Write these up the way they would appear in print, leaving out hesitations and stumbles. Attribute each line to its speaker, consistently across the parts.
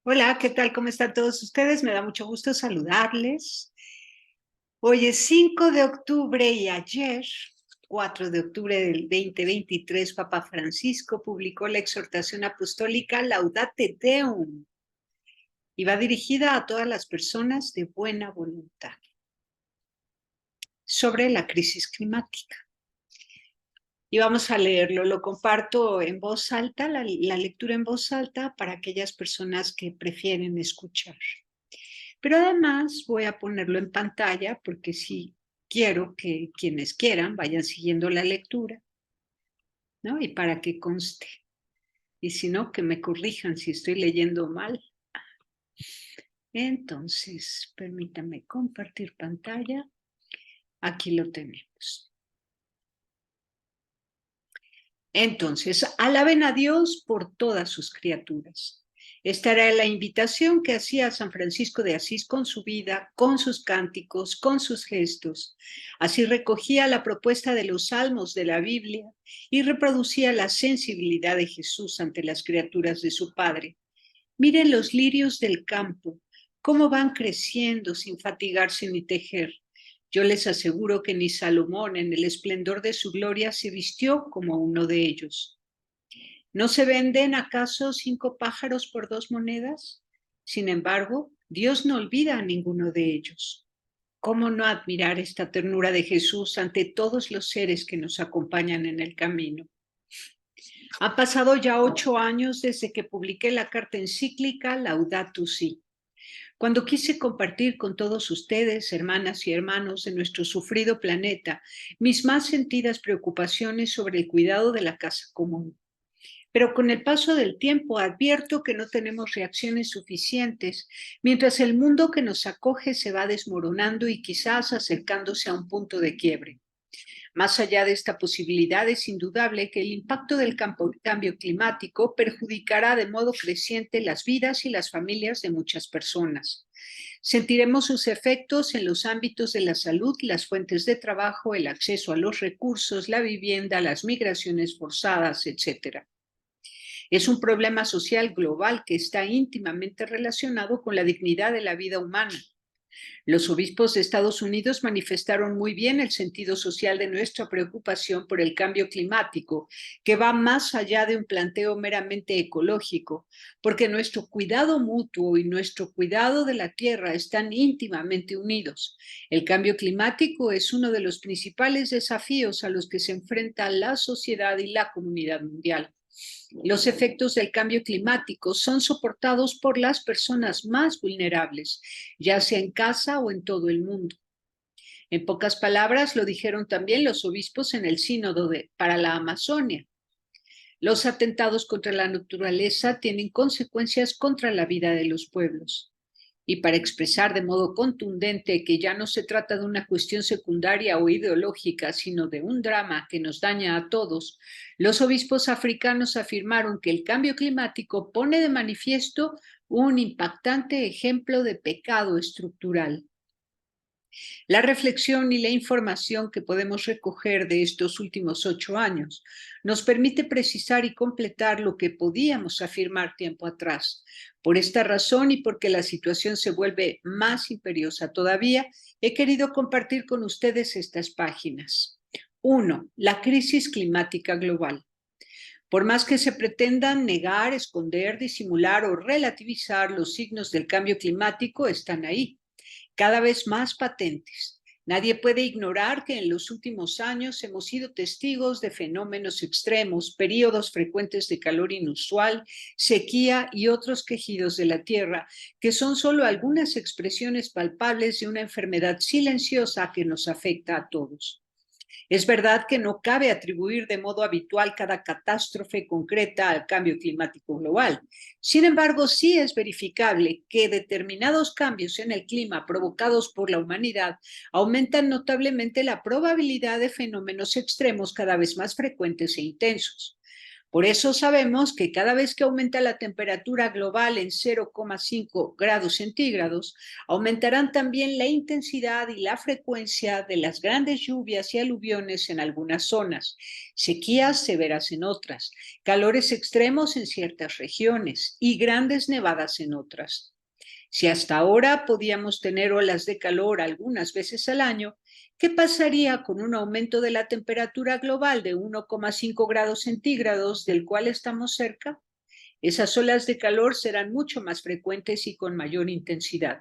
Speaker 1: Hola, ¿qué tal? ¿Cómo están todos ustedes? Me da mucho gusto saludarles. Hoy es 5 de octubre y ayer, 4 de octubre del 2023, Papa Francisco publicó la exhortación apostólica Laudate Deum y va dirigida a todas las personas de buena voluntad sobre la crisis climática. Y vamos a leerlo, lo comparto en voz alta, la lectura en voz alta para aquellas personas que prefieren escuchar. Pero además voy a ponerlo en pantalla porque sí quiero que quienes quieran vayan siguiendo la lectura, ¿no? Y para que conste. Y si no, que me corrijan si estoy leyendo mal. Entonces, permítame compartir pantalla. Aquí lo tenemos. Entonces, alaben a Dios por todas sus criaturas. Esta era la invitación que hacía San Francisco de Asís con su vida, con sus cánticos, con sus gestos. Así recogía la propuesta de los salmos de la Biblia y reproducía la sensibilidad de Jesús ante las criaturas de su Padre. Miren los lirios del campo, cómo van creciendo sin fatigarse ni tejer. Yo les aseguro que ni Salomón, en el esplendor de su gloria, se vistió como uno de ellos. ¿No se venden acaso 5 pájaros por 2 monedas? Sin embargo, Dios no olvida a ninguno de ellos. ¿Cómo no admirar esta ternura de Jesús ante todos los seres que nos acompañan en el camino? Han pasado ya 8 años desde que publiqué la carta encíclica Laudato Si, cuando quise compartir con todos ustedes, hermanas y hermanos de nuestro sufrido planeta, mis más sentidas preocupaciones sobre el cuidado de la casa común. Pero con el paso del tiempo advierto que no tenemos reacciones suficientes, mientras el mundo que nos acoge se va desmoronando y quizás acercándose a un punto de quiebre. Más allá de esta posibilidad, es indudable que el impacto del cambio climático perjudicará de modo creciente las vidas y las familias de muchas personas. Sentiremos sus efectos en los ámbitos de la salud, las fuentes de trabajo, el acceso a los recursos, la vivienda, las migraciones forzadas, etc. Es un problema social global que está íntimamente relacionado con la dignidad de la vida humana. Los obispos de Estados Unidos manifestaron muy bien el sentido social de nuestra preocupación por el cambio climático, que va más allá de un planteo meramente ecológico, porque nuestro cuidado mutuo y nuestro cuidado de la tierra están íntimamente unidos. El cambio climático es uno de los principales desafíos a los que se enfrenta la sociedad y la comunidad mundial. Los efectos del cambio climático son soportados por las personas más vulnerables, ya sea en casa o en todo el mundo. En pocas palabras, lo dijeron también los obispos en el sínodo para la Amazonia. Los atentados contra la naturaleza tienen consecuencias contra la vida de los pueblos. Y para expresar de modo contundente que ya no se trata de una cuestión secundaria o ideológica, sino de un drama que nos daña a todos, los obispos africanos afirmaron que el cambio climático pone de manifiesto un impactante ejemplo de pecado estructural. La reflexión y la información que podemos recoger de estos últimos 8 años nos permite precisar y completar lo que podíamos afirmar tiempo atrás. Por esta razón y porque la situación se vuelve más imperiosa todavía, he querido compartir con ustedes estas páginas. 1. La crisis climática global. Por más que se pretendan negar, esconder, disimular o relativizar, los signos del cambio climático están ahí, cada vez más patentes. Nadie puede ignorar que en los últimos años hemos sido testigos de fenómenos extremos, periodos frecuentes de calor inusual, sequía y otros quejidos de la tierra, que son solo algunas expresiones palpables de una enfermedad silenciosa que nos afecta a todos. Es verdad que no cabe atribuir de modo habitual cada catástrofe concreta al cambio climático global. Sin embargo, sí es verificable que determinados cambios en el clima provocados por la humanidad aumentan notablemente la probabilidad de fenómenos extremos cada vez más frecuentes e intensos. Por eso sabemos que cada vez que aumenta la temperatura global en 0,5 grados centígrados, aumentarán también la intensidad y la frecuencia de las grandes lluvias y aluviones en algunas zonas, sequías severas en otras, calores extremos en ciertas regiones y grandes nevadas en otras. Si hasta ahora podíamos tener olas de calor algunas veces al año, ¿qué pasaría con un aumento de la temperatura global de 1,5 grados centígrados del cual estamos cerca? Esas olas de calor serán mucho más frecuentes y con mayor intensidad.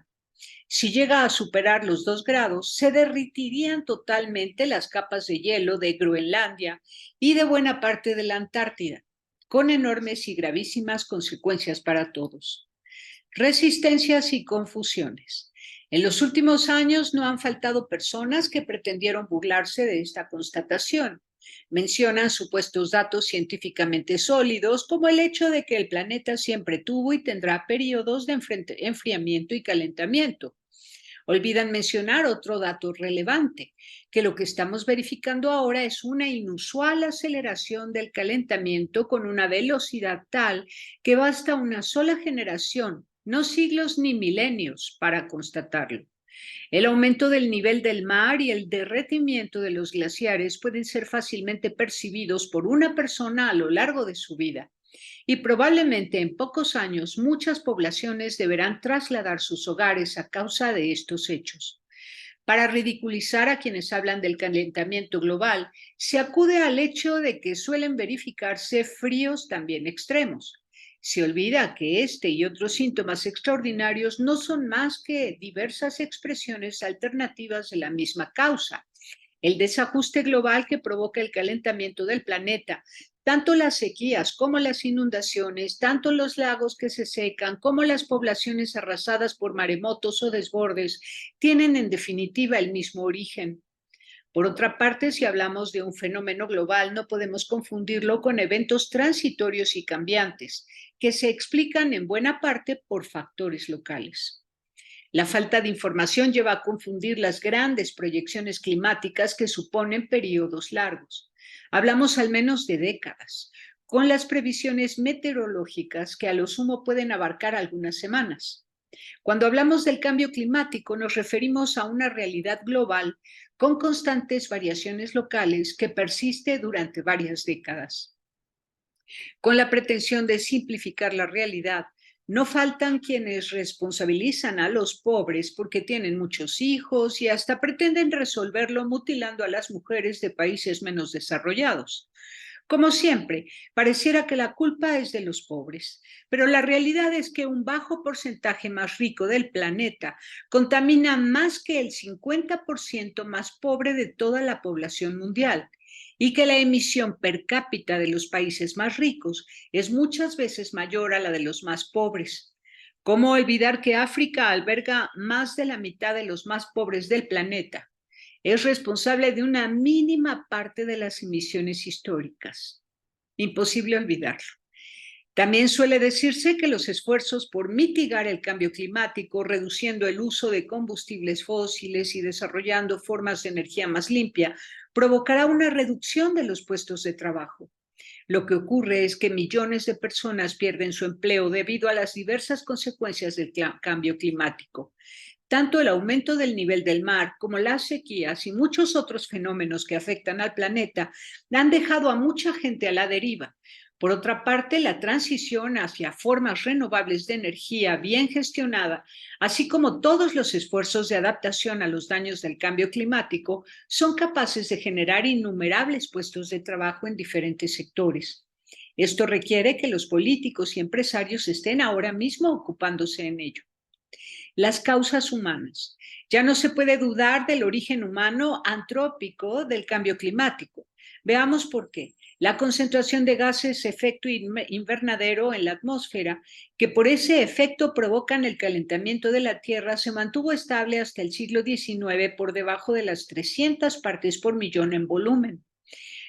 Speaker 1: Si llega a superar los 2 grados, se derritirían totalmente las capas de hielo de Groenlandia y de buena parte de la Antártida, con enormes y gravísimas consecuencias para todos. Resistencias y confusiones. En los últimos años no han faltado personas que pretendieron burlarse de esta constatación. Mencionan supuestos datos científicamente sólidos, como el hecho de que el planeta siempre tuvo y tendrá periodos de enfriamiento y calentamiento. Olvidan mencionar otro dato relevante, que lo que estamos verificando ahora es una inusual aceleración del calentamiento con una velocidad tal que basta una sola generación, no siglos ni milenios, para constatarlo. El aumento del nivel del mar y el derretimiento de los glaciares pueden ser fácilmente percibidos por una persona a lo largo de su vida. Y probablemente en pocos años muchas poblaciones deberán trasladar sus hogares a causa de estos hechos. Para ridiculizar a quienes hablan del calentamiento global, se acude al hecho de que suelen verificarse fríos también extremos. Se olvida que este y otros síntomas extraordinarios no son más que diversas expresiones alternativas de la misma causa. El desajuste global que provoca el calentamiento del planeta, tanto las sequías como las inundaciones, tanto los lagos que se secan como las poblaciones arrasadas por maremotos o desbordes, tienen en definitiva el mismo origen. Por otra parte, si hablamos de un fenómeno global, no podemos confundirlo con eventos transitorios y cambiantes, que se explican en buena parte por factores locales. La falta de información lleva a confundir las grandes proyecciones climáticas que suponen periodos largos. Hablamos al menos de décadas, con las previsiones meteorológicas que a lo sumo pueden abarcar algunas semanas. Cuando hablamos del cambio climático, nos referimos a una realidad global con constantes variaciones locales que persiste durante varias décadas. Con la pretensión de simplificar la realidad, no faltan quienes responsabilizan a los pobres porque tienen muchos hijos y hasta pretenden resolverlo mutilando a las mujeres de países menos desarrollados. Como siempre, pareciera que la culpa es de los pobres, pero la realidad es que un bajo porcentaje más rico del planeta contamina más que el 50% más pobre de toda la población mundial y que la emisión per cápita de los países más ricos es muchas veces mayor a la de los más pobres. ¿Cómo olvidar que África alberga más de la mitad de los más pobres del planeta? Es responsable de una mínima parte de las emisiones históricas. Imposible olvidarlo. También suele decirse que los esfuerzos por mitigar el cambio climático, reduciendo el uso de combustibles fósiles y desarrollando formas de energía más limpia, provocará una reducción de los puestos de trabajo. Lo que ocurre es que millones de personas pierden su empleo debido a las diversas consecuencias del cambio climático. Tanto el aumento del nivel del mar como las sequías y muchos otros fenómenos que afectan al planeta han dejado a mucha gente a la deriva. Por otra parte, la transición hacia formas renovables de energía bien gestionada, así como todos los esfuerzos de adaptación a los daños del cambio climático, son capaces de generar innumerables puestos de trabajo en diferentes sectores. Esto requiere que los políticos y empresarios estén ahora mismo ocupándose en ello. Las causas humanas. Ya no se puede dudar del origen humano antrópico del cambio climático. Veamos por qué. La concentración de gases efecto invernadero en la atmósfera, que por ese efecto provocan el calentamiento de la Tierra, se mantuvo estable hasta el siglo XIX por debajo de las 300 partes por millón en volumen.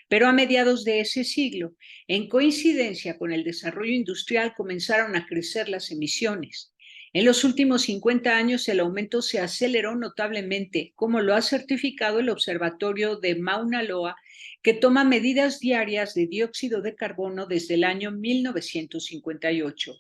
Speaker 1: Pero a mediados de ese siglo, en coincidencia con el desarrollo industrial, comenzaron a crecer las emisiones. En los últimos 50 años el aumento se aceleró notablemente, como lo ha certificado el Observatorio de Mauna Loa que toma medidas diarias de dióxido de carbono desde el año 1958.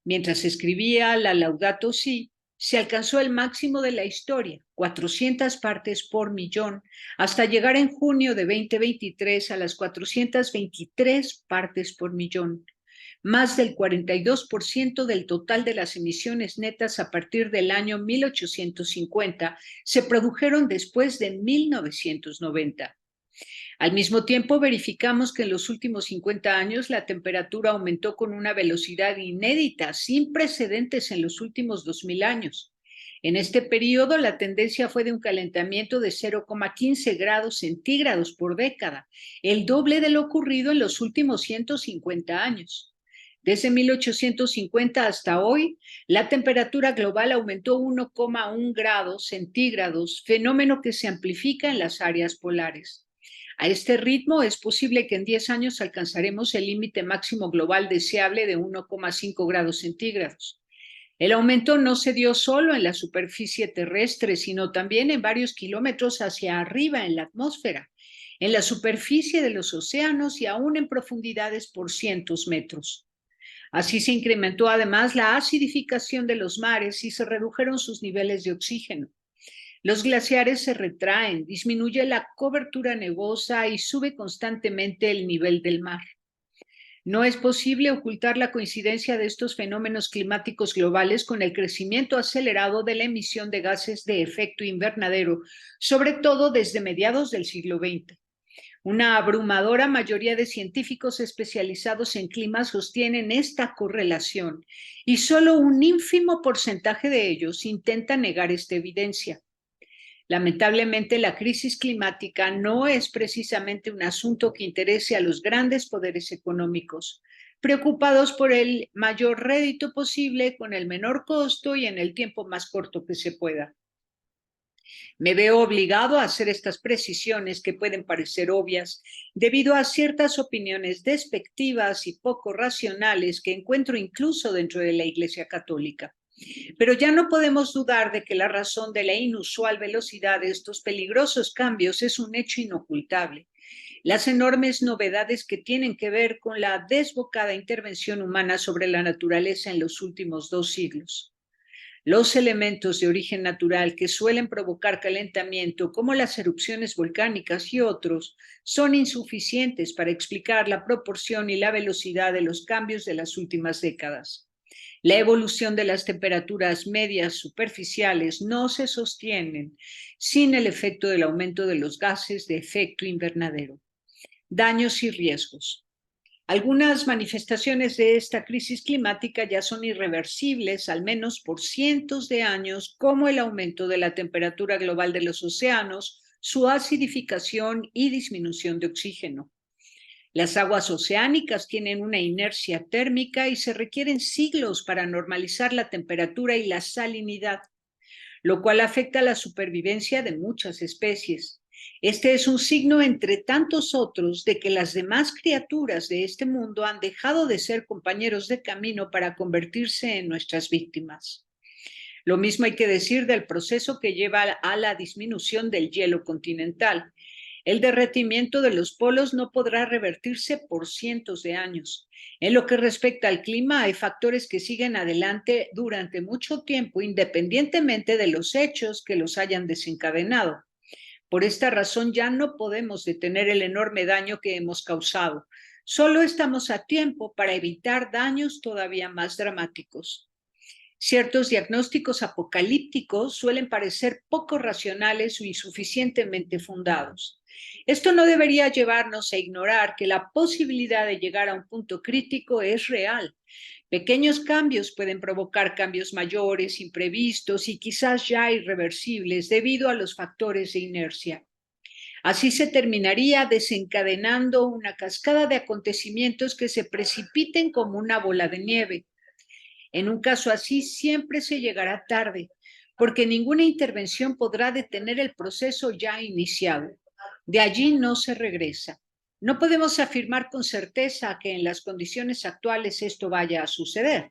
Speaker 1: Mientras escribía la Laudato Si, se alcanzó el máximo de la historia, 400 partes por millón, hasta llegar en junio de 2023 a las 423 partes por millón. Más del 42% del total de las emisiones netas a partir del año 1850 se produjeron después de 1990. Al mismo tiempo, verificamos que en los últimos 50 años la temperatura aumentó con una velocidad inédita, sin precedentes en los últimos 2000 años. En este periodo, la tendencia fue de un calentamiento de 0,15 grados centígrados por década, el doble de lo ocurrido en los últimos 150 años. Desde 1850 hasta hoy, la temperatura global aumentó 1,1 grados centígrados, fenómeno que se amplifica en las áreas polares. A este ritmo es posible que en 10 años alcanzaremos el límite máximo global deseable de 1,5 grados centígrados. El aumento no se dio solo en la superficie terrestre, sino también en varios kilómetros hacia arriba en la atmósfera, en la superficie de los océanos y aún en profundidades por cientos metros. Así se incrementó además la acidificación de los mares y se redujeron sus niveles de oxígeno. Los glaciares se retraen, disminuye la cobertura nevosa y sube constantemente el nivel del mar. No es posible ocultar la coincidencia de estos fenómenos climáticos globales con el crecimiento acelerado de la emisión de gases de efecto invernadero, sobre todo desde mediados del siglo XX. Una abrumadora mayoría de científicos especializados en clima sostienen esta correlación y solo un ínfimo porcentaje de ellos intenta negar esta evidencia. Lamentablemente, la crisis climática no es precisamente un asunto que interese a los grandes poderes económicos, preocupados por el mayor rédito posible con el menor costo y en el tiempo más corto que se pueda. Me veo obligado a hacer estas precisiones que pueden parecer obvias debido a ciertas opiniones despectivas y poco racionales que encuentro incluso dentro de la Iglesia Católica. Pero ya no podemos dudar de que la razón de la inusual velocidad de estos peligrosos cambios es un hecho inocultable. Las enormes novedades que tienen que ver con la desbocada intervención humana sobre la naturaleza en los últimos 2 siglos. Los elementos de origen natural que suelen provocar calentamiento, como las erupciones volcánicas y otros, son insuficientes para explicar la proporción y la velocidad de los cambios de las últimas décadas. La evolución de las temperaturas medias superficiales no se sostienen sin el efecto del aumento de los gases de efecto invernadero. Daños y riesgos. Algunas manifestaciones de esta crisis climática ya son irreversibles, al menos por cientos de años, como el aumento de la temperatura global de los océanos, su acidificación y disminución de oxígeno. Las aguas oceánicas tienen una inercia térmica y se requieren siglos para normalizar la temperatura y la salinidad, lo cual afecta la supervivencia de muchas especies. Este es un signo entre tantos otros de que las demás criaturas de este mundo han dejado de ser compañeros de camino para convertirse en nuestras víctimas. Lo mismo hay que decir del proceso que lleva a la disminución del hielo continental. El derretimiento de los polos no podrá revertirse por cientos de años. En lo que respecta al clima, hay factores que siguen adelante durante mucho tiempo, independientemente de los hechos que los hayan desencadenado. Por esta razón ya no podemos detener el enorme daño que hemos causado. Solo estamos a tiempo para evitar daños todavía más dramáticos. Ciertos diagnósticos apocalípticos suelen parecer poco racionales o insuficientemente fundados. Esto no debería llevarnos a ignorar que la posibilidad de llegar a un punto crítico es real. Pequeños cambios pueden provocar cambios mayores, imprevistos y quizás ya irreversibles debido a los factores de inercia. Así se terminaría desencadenando una cascada de acontecimientos que se precipiten como una bola de nieve. En un caso así siempre se llegará tarde, porque ninguna intervención podrá detener el proceso ya iniciado. De allí no se regresa. No podemos afirmar con certeza que en las condiciones actuales esto vaya a suceder.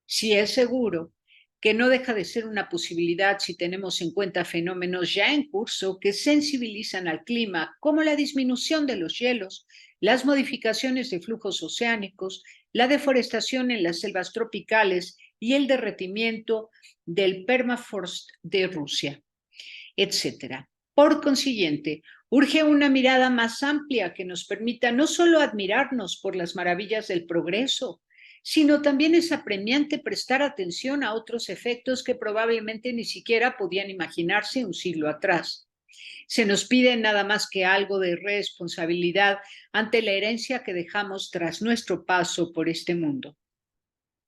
Speaker 1: Sí es seguro que no deja de ser una posibilidad si tenemos en cuenta fenómenos ya en curso que sensibilizan al clima, como la disminución de los hielos, las modificaciones de flujos oceánicos, la deforestación en las selvas tropicales y el derretimiento del permafrost de Rusia, etcétera. Por consiguiente, urge una mirada más amplia que nos permita no solo admirarnos por las maravillas del progreso, sino también es apremiante prestar atención a otros efectos que probablemente ni siquiera podían imaginarse un siglo atrás. Se nos pide nada más que algo de responsabilidad ante la herencia que dejamos tras nuestro paso por este mundo.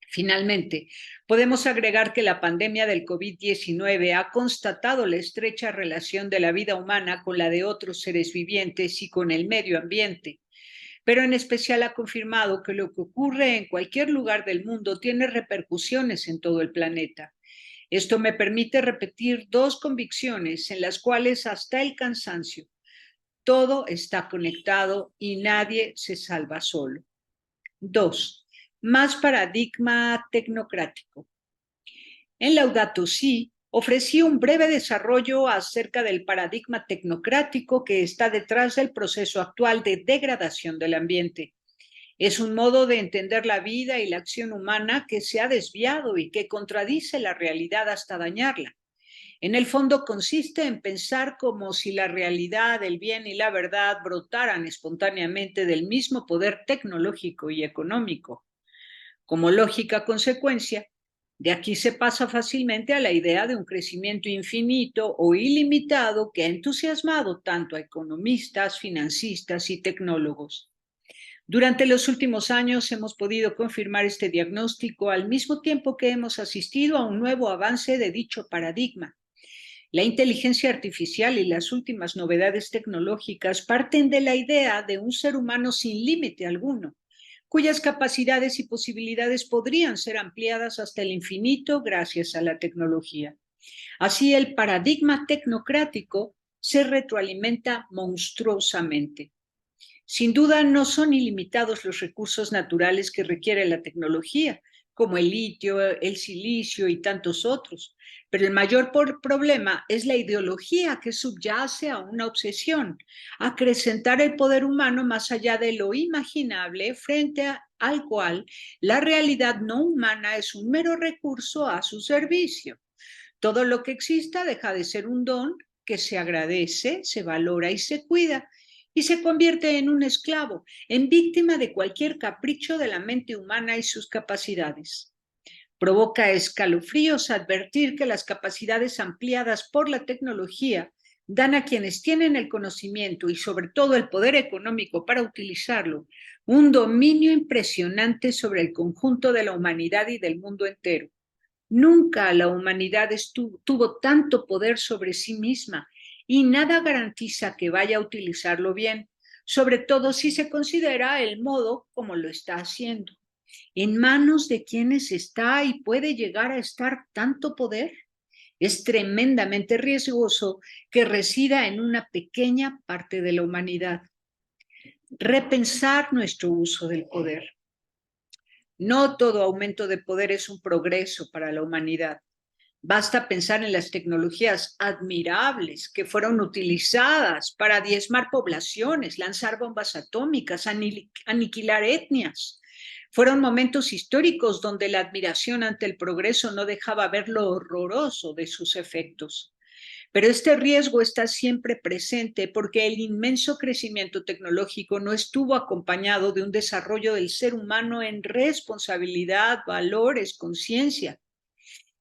Speaker 1: Finalmente, podemos agregar que la pandemia del COVID-19 ha constatado la estrecha relación de la vida humana con la de otros seres vivientes y con el medio ambiente, pero en especial ha confirmado que lo que ocurre en cualquier lugar del mundo tiene repercusiones en todo el planeta. Esto me permite repetir dos convicciones en las cuales hasta el cansancio todo está conectado y nadie se salva solo. 2. Más paradigma tecnocrático. En Laudato Si, ofrecí un breve desarrollo acerca del paradigma tecnocrático que está detrás del proceso actual de degradación del ambiente. Es un modo de entender la vida y la acción humana que se ha desviado y que contradice la realidad hasta dañarla. En el fondo consiste en pensar como si la realidad, el bien y la verdad brotaran espontáneamente del mismo poder tecnológico y económico. Como lógica consecuencia, de aquí se pasa fácilmente a la idea de un crecimiento infinito o ilimitado que ha entusiasmado tanto a economistas, financistas y tecnólogos. Durante los últimos años hemos podido confirmar este diagnóstico al mismo tiempo que hemos asistido a un nuevo avance de dicho paradigma. La inteligencia artificial y las últimas novedades tecnológicas parten de la idea de un ser humano sin límite alguno, cuyas capacidades y posibilidades podrían ser ampliadas hasta el infinito gracias a la tecnología. Así, el paradigma tecnocrático se retroalimenta monstruosamente. Sin duda, no son ilimitados los recursos naturales que requiere la tecnología, como el litio, el silicio y tantos otros. Pero el mayor problema es la ideología que subyace a una obsesión, acrecentar el poder humano más allá de lo imaginable, al cual la realidad no humana es un mero recurso a su servicio. Todo lo que exista deja de ser un don que se agradece, se valora y se cuida, y se convierte en un esclavo, en víctima de cualquier capricho de la mente humana y sus capacidades. Provoca escalofríos advertir que las capacidades ampliadas por la tecnología dan a quienes tienen el conocimiento y sobre todo el poder económico para utilizarlo un dominio impresionante sobre el conjunto de la humanidad y del mundo entero. Nunca la humanidad tuvo tanto poder sobre sí misma y nada garantiza que vaya a utilizarlo bien, sobre todo si se considera el modo como lo está haciendo. ¿En manos de quienes está y puede llegar a estar tanto poder? Es tremendamente riesgoso que resida en una pequeña parte de la humanidad. Repensar nuestro uso del poder. No todo aumento de poder es un progreso para la humanidad. Basta pensar en las tecnologías admirables que fueron utilizadas para diezmar poblaciones, lanzar bombas atómicas, aniquilar etnias. Fueron momentos históricos donde la admiración ante el progreso no dejaba ver lo horroroso de sus efectos. Pero este riesgo está siempre presente porque el inmenso crecimiento tecnológico no estuvo acompañado de un desarrollo del ser humano en responsabilidad, valores, conciencia.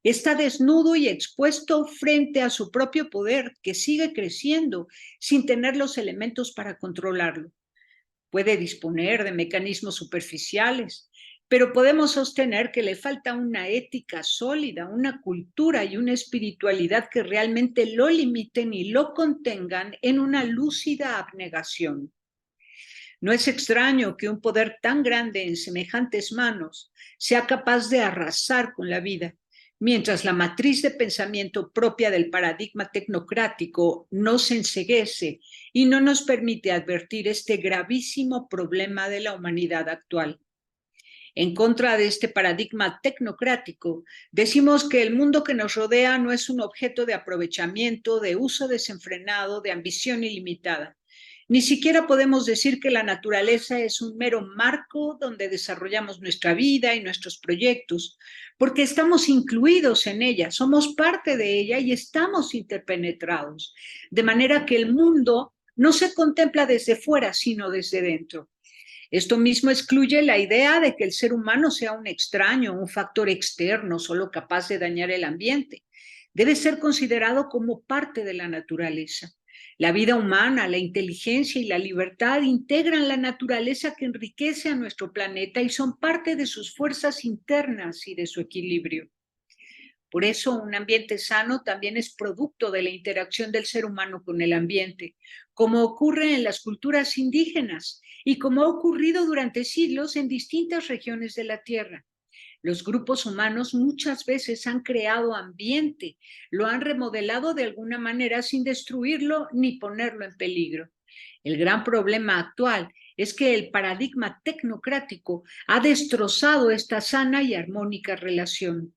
Speaker 1: Está desnudo y expuesto frente a su propio poder, que sigue creciendo sin tener los elementos para controlarlo. Puede disponer de mecanismos superficiales, pero podemos sostener que le falta una ética sólida, una cultura y una espiritualidad que realmente lo limiten y lo contengan en una lúcida abnegación. No es extraño que un poder tan grande en semejantes manos sea capaz de arrasar con la vida, mientras la matriz de pensamiento propia del paradigma tecnocrático nos enceguece y no nos permite advertir este gravísimo problema de la humanidad actual. En contra de este paradigma tecnocrático, decimos que el mundo que nos rodea no es un objeto de aprovechamiento, de uso desenfrenado, de ambición ilimitada. Ni siquiera podemos decir que la naturaleza es un mero marco donde desarrollamos nuestra vida y nuestros proyectos, porque estamos incluidos en ella, somos parte de ella y estamos interpenetrados, de manera que el mundo no se contempla desde fuera, sino desde dentro. Esto mismo excluye la idea de que el ser humano sea un extraño, un factor externo, solo capaz de dañar el ambiente. Debe ser considerado como parte de la naturaleza. La vida humana, la inteligencia y la libertad integran la naturaleza que enriquece a nuestro planeta y son parte de sus fuerzas internas y de su equilibrio. Por eso, un ambiente sano también es producto de la interacción del ser humano con el ambiente, como ocurre en las culturas indígenas y como ha ocurrido durante siglos en distintas regiones de la Tierra. Los grupos humanos muchas veces han creado ambiente, lo han remodelado de alguna manera sin destruirlo ni ponerlo en peligro. El gran problema actual es que el paradigma tecnocrático ha destrozado esta sana y armónica relación.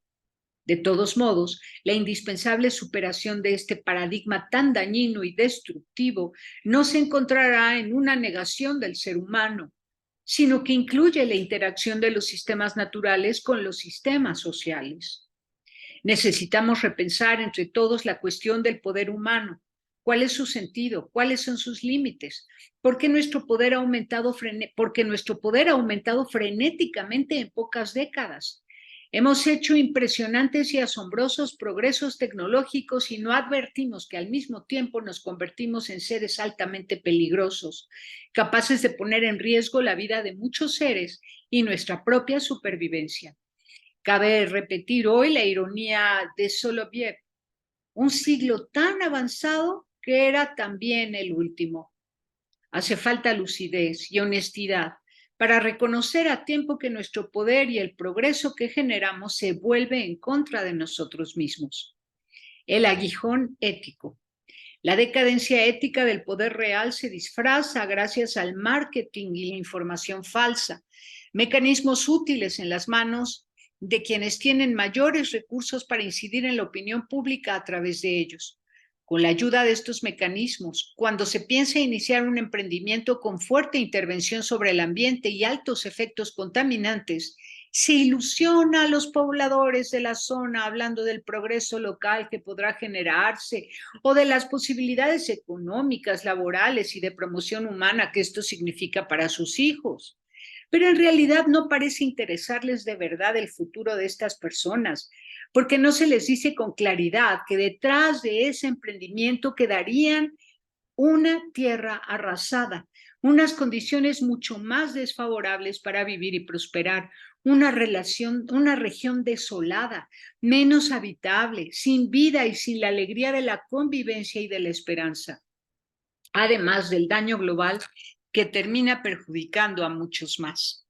Speaker 1: De todos modos, la indispensable superación de este paradigma tan dañino y destructivo no se encontrará en una negación del ser humano, sino que incluye la interacción de los sistemas naturales con los sistemas sociales. Necesitamos repensar entre todos la cuestión del poder humano. ¿Cuál es su sentido? ¿Cuáles son sus límites? ¿Por qué nuestro poder ha aumentado frenéticamente en pocas décadas? Hemos hecho impresionantes y asombrosos progresos tecnológicos y no advertimos que al mismo tiempo nos convertimos en seres altamente peligrosos, capaces de poner en riesgo la vida de muchos seres y nuestra propia supervivencia. Cabe repetir hoy la ironía de Soloviev, un siglo tan avanzado que era también el último. Hace falta lucidez y honestidad para reconocer a tiempo que nuestro poder y el progreso que generamos se vuelve en contra de nosotros mismos. El aguijón ético. La decadencia ética del poder real se disfraza gracias al marketing y la información falsa, mecanismos útiles en las manos de quienes tienen mayores recursos para incidir en la opinión pública a través de ellos. Con la ayuda de estos mecanismos, cuando se piensa iniciar un emprendimiento con fuerte intervención sobre el ambiente y altos efectos contaminantes, se ilusiona a los pobladores de la zona hablando del progreso local que podrá generarse o de las posibilidades económicas, laborales y de promoción humana que esto significa para sus hijos. Pero en realidad no parece interesarles de verdad el futuro de estas personas, porque no se les dice con claridad que detrás de ese emprendimiento quedarían una tierra arrasada, unas condiciones mucho más desfavorables para vivir y prosperar, una región desolada, menos habitable, sin vida y sin la alegría de la convivencia y de la esperanza, además del daño global que termina perjudicando a muchos más.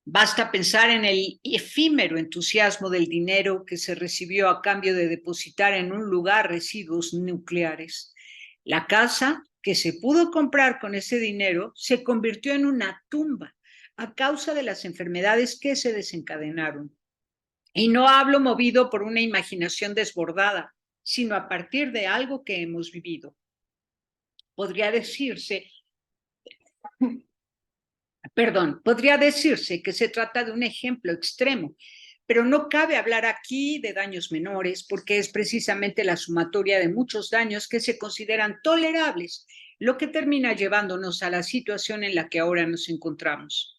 Speaker 1: Basta pensar en el efímero entusiasmo del dinero que se recibió a cambio de depositar en un lugar residuos nucleares. La casa que se pudo comprar con ese dinero se convirtió en una tumba a causa de las enfermedades que se desencadenaron. Y no hablo movido por una imaginación desbordada, sino a partir de algo que hemos vivido. Podría decirse que se trata de un ejemplo extremo, pero no cabe hablar aquí de daños menores porque es precisamente la sumatoria de muchos daños que se consideran tolerables, lo que termina llevándonos a la situación en la que ahora nos encontramos.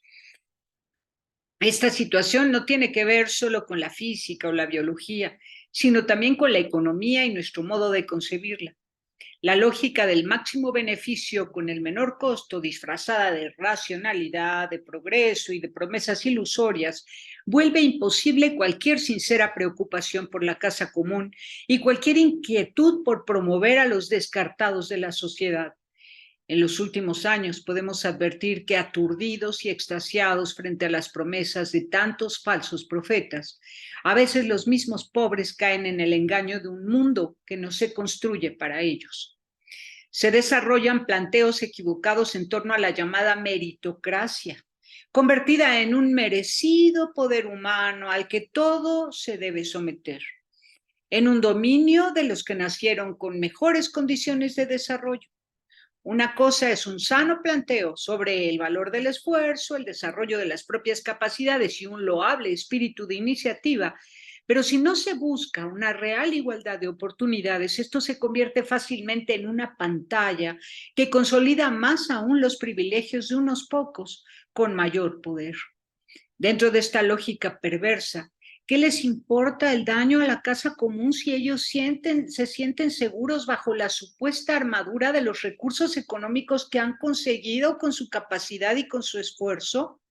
Speaker 1: Esta situación no tiene que ver solo con la física o la biología, sino también con la economía y nuestro modo de concebirla. La lógica del máximo beneficio con el menor costo, disfrazada de racionalidad, de progreso y de promesas ilusorias, vuelve imposible cualquier sincera preocupación por la casa común y cualquier inquietud por promover a los descartados de la sociedad. En los últimos años podemos advertir que aturdidos y extasiados frente a las promesas de tantos falsos profetas, a veces los mismos pobres caen en el engaño de un mundo que no se construye para ellos. Se desarrollan planteos equivocados en torno a la llamada meritocracia, convertida en un merecido poder humano al que todo se debe someter, en un dominio de los que nacieron con mejores condiciones de desarrollo. Una cosa es un sano planteo sobre el valor del esfuerzo, el desarrollo de las propias capacidades y un loable espíritu de iniciativa, pero si no se busca una real igualdad de oportunidades, esto se convierte fácilmente en una pantalla que consolida más aún los privilegios de unos pocos con mayor poder. Dentro de esta lógica perversa, ¿qué les importa el daño a la casa común si ellos se sienten seguros bajo la supuesta armadura de los recursos económicos que han conseguido con su capacidad y con su esfuerzo?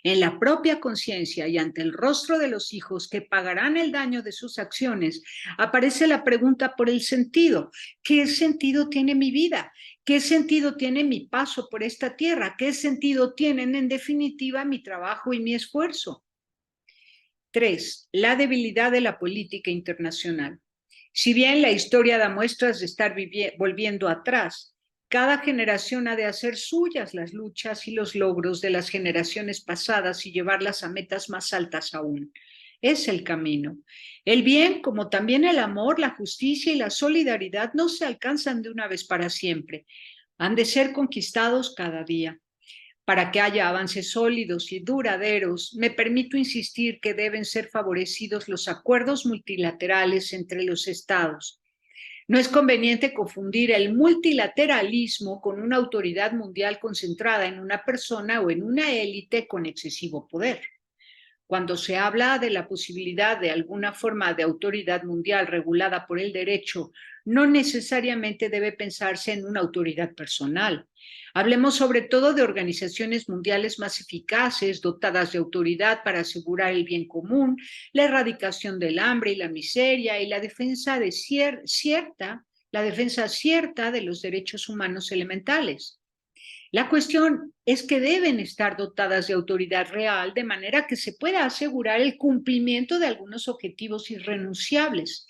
Speaker 1: En la propia conciencia y ante el rostro de los hijos que pagarán el daño de sus acciones, aparece la pregunta por el sentido. ¿Qué sentido tiene mi vida? ¿Qué sentido tiene mi paso por esta tierra? ¿Qué sentido tienen, en definitiva, mi trabajo y mi esfuerzo? 3. La debilidad de la política internacional. Si bien la historia da muestras de estar volviendo atrás, cada generación ha de hacer suyas las luchas y los logros de las generaciones pasadas y llevarlas a metas más altas aún. Es el camino. El bien, como también el amor, la justicia y la solidaridad, no se alcanzan de una vez para siempre. Han de ser conquistados cada día. Para que haya avances sólidos y duraderos, me permito insistir que deben ser favorecidos los acuerdos multilaterales entre los estados. No es conveniente confundir el multilateralismo con una autoridad mundial concentrada en una persona o en una élite con excesivo poder. Cuando se habla de la posibilidad de alguna forma de autoridad mundial regulada por el derecho, no necesariamente debe pensarse en una autoridad personal. Hablemos sobre todo de organizaciones mundiales más eficaces, dotadas de autoridad para asegurar el bien común, la erradicación del hambre y la miseria y la defensa cierta de los derechos humanos elementales. La cuestión es que deben estar dotadas de autoridad real de manera que se pueda asegurar el cumplimiento de algunos objetivos irrenunciables.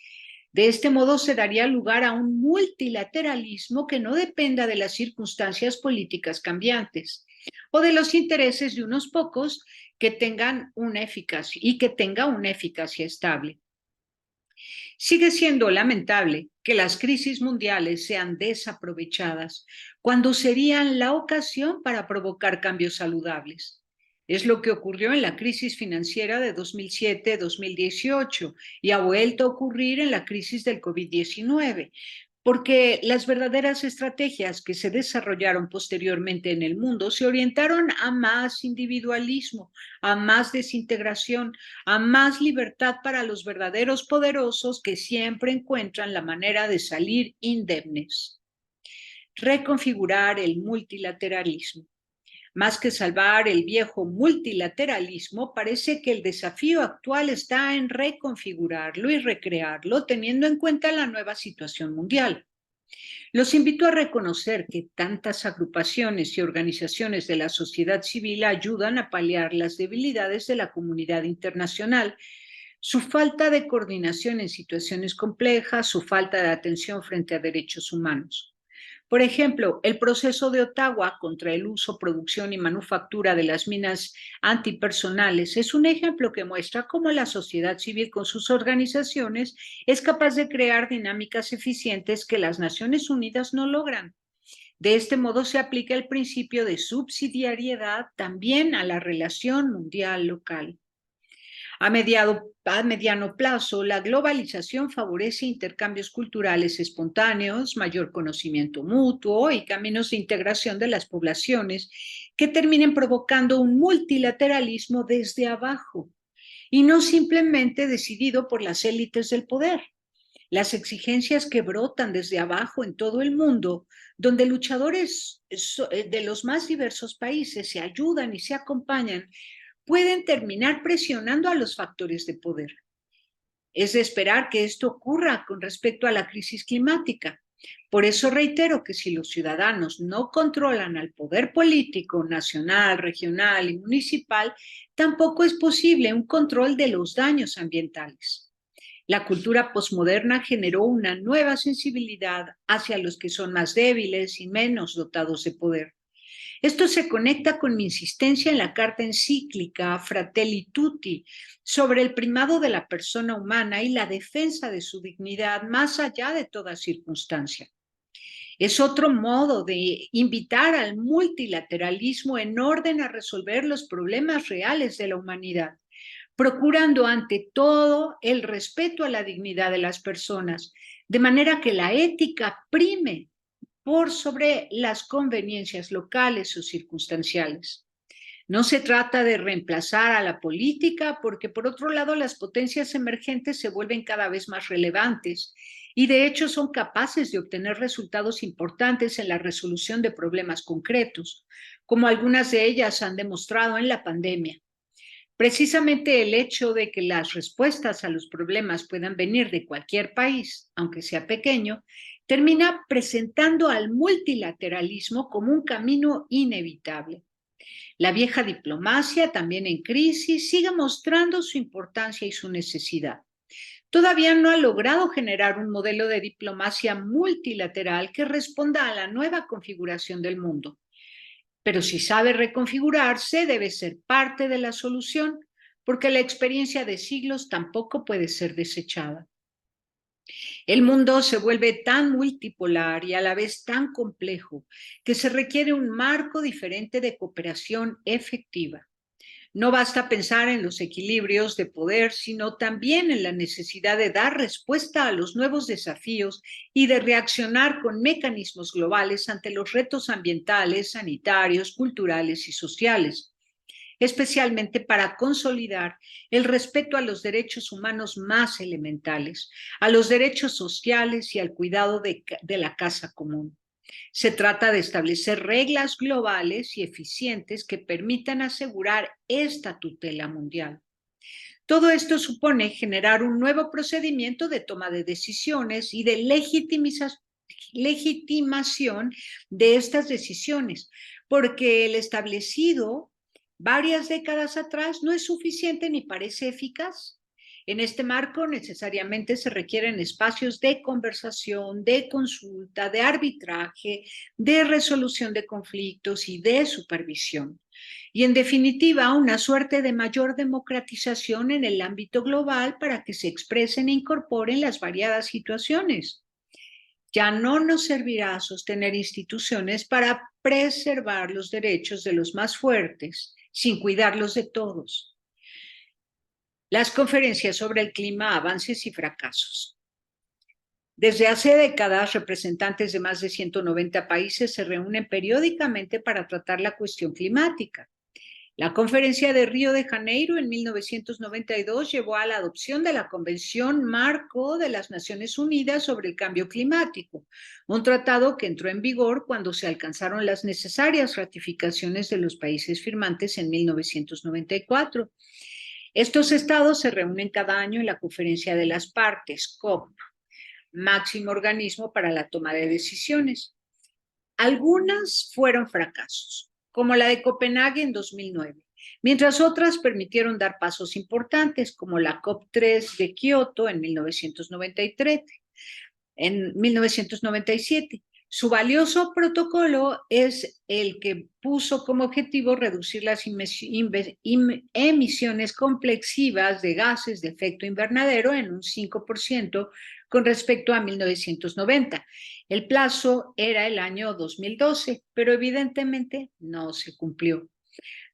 Speaker 1: De este modo se daría lugar a un multilateralismo que no dependa de las circunstancias políticas cambiantes o de los intereses de unos pocos que tengan una eficacia y que tenga una eficacia estable. Sigue siendo lamentable que las crisis mundiales sean desaprovechadas cuando serían la ocasión para provocar cambios saludables. Es lo que ocurrió en la crisis financiera de 2007-2018 y ha vuelto a ocurrir en la crisis del COVID-19, porque las verdaderas estrategias que se desarrollaron posteriormente en el mundo se orientaron a más individualismo, a más desintegración, a más libertad para los verdaderos poderosos que siempre encuentran la manera de salir indemnes. Reconfigurar el multilateralismo. Más que salvar el viejo multilateralismo, parece que el desafío actual está en reconfigurarlo y recrearlo teniendo en cuenta la nueva situación mundial. Los invito a reconocer que tantas agrupaciones y organizaciones de la sociedad civil ayudan a paliar las debilidades de la comunidad internacional, su falta de coordinación en situaciones complejas, su falta de atención frente a derechos humanos. Por ejemplo, el proceso de Ottawa contra el uso, producción y manufactura de las minas antipersonales es un ejemplo que muestra cómo la sociedad civil con sus organizaciones es capaz de crear dinámicas eficientes que las Naciones Unidas no logran. De este modo se aplica el principio de subsidiariedad también a la relación mundial local. A mediano plazo, la globalización favorece intercambios culturales espontáneos, mayor conocimiento mutuo y caminos de integración de las poblaciones que terminen provocando un multilateralismo desde abajo y no simplemente decidido por las élites del poder. Las exigencias que brotan desde abajo en todo el mundo, donde luchadores de los más diversos países se ayudan y se acompañan, pueden terminar presionando a los factores de poder. Es de esperar que esto ocurra con respecto a la crisis climática. Por eso reitero que si los ciudadanos no controlan al poder político nacional, regional y municipal, tampoco es posible un control de los daños ambientales. La cultura posmoderna generó una nueva sensibilidad hacia los que son más débiles y menos dotados de poder. Esto se conecta con mi insistencia en la carta encíclica Fratelli Tutti sobre el primado de la persona humana y la defensa de su dignidad más allá de toda circunstancia. Es otro modo de invitar al multilateralismo en orden a resolver los problemas reales de la humanidad, procurando ante todo el respeto a la dignidad de las personas, de manera que la ética prime por sobre las conveniencias locales o circunstanciales. No se trata de reemplazar a la política porque, por otro lado, las potencias emergentes se vuelven cada vez más relevantes y, de hecho, son capaces de obtener resultados importantes en la resolución de problemas concretos, como algunas de ellas han demostrado en la pandemia. Precisamente el hecho de que las respuestas a los problemas puedan venir de cualquier país, aunque sea pequeño, termina presentando al multilateralismo como un camino inevitable. La vieja diplomacia, también en crisis, sigue mostrando su importancia y su necesidad. Todavía no ha logrado generar un modelo de diplomacia multilateral que responda a la nueva configuración del mundo. Pero si sabe reconfigurarse, debe ser parte de la solución, porque la experiencia de siglos tampoco puede ser desechada. El mundo se vuelve tan multipolar y a la vez tan complejo que se requiere un marco diferente de cooperación efectiva. No basta pensar en los equilibrios de poder, sino también en la necesidad de dar respuesta a los nuevos desafíos y de reaccionar con mecanismos globales ante los retos ambientales, sanitarios, culturales y sociales, especialmente para consolidar el respeto a los derechos humanos más elementales, a los derechos sociales y al cuidado de la casa común. Se trata de establecer reglas globales y eficientes que permitan asegurar esta tutela mundial. Todo esto supone generar un nuevo procedimiento de toma de decisiones y de legitimación de estas decisiones, porque el establecido varias décadas atrás no es suficiente ni parece eficaz. En este marco necesariamente se requieren espacios de conversación, de consulta, de arbitraje, de resolución de conflictos y de supervisión. Y en definitiva, una suerte de mayor democratización en el ámbito global para que se expresen e incorporen las variadas situaciones. Ya no nos servirá sostener instituciones para preservar los derechos de los más fuertes, sin cuidarlos de todos. Las conferencias sobre el clima, avances y fracasos. Desde hace décadas, representantes de más de 190 países se reúnen periódicamente para tratar la cuestión climática. La Conferencia de Río de Janeiro en 1992 llevó a la adopción de la Convención Marco de las Naciones Unidas sobre el Cambio Climático, un tratado que entró en vigor cuando se alcanzaron las necesarias ratificaciones de los países firmantes en 1994. Estos estados se reúnen cada año en la Conferencia de las Partes, COP, máximo organismo para la toma de decisiones. Algunas fueron fracasos, como la de Copenhague en 2009, mientras otras permitieron dar pasos importantes, como la COP3 de Kioto en 1997. Su valioso protocolo es el que puso como objetivo reducir las emisiones complexivas de gases de efecto invernadero en un 5% con respecto a 1990. El plazo era el año 2012, pero evidentemente no se cumplió.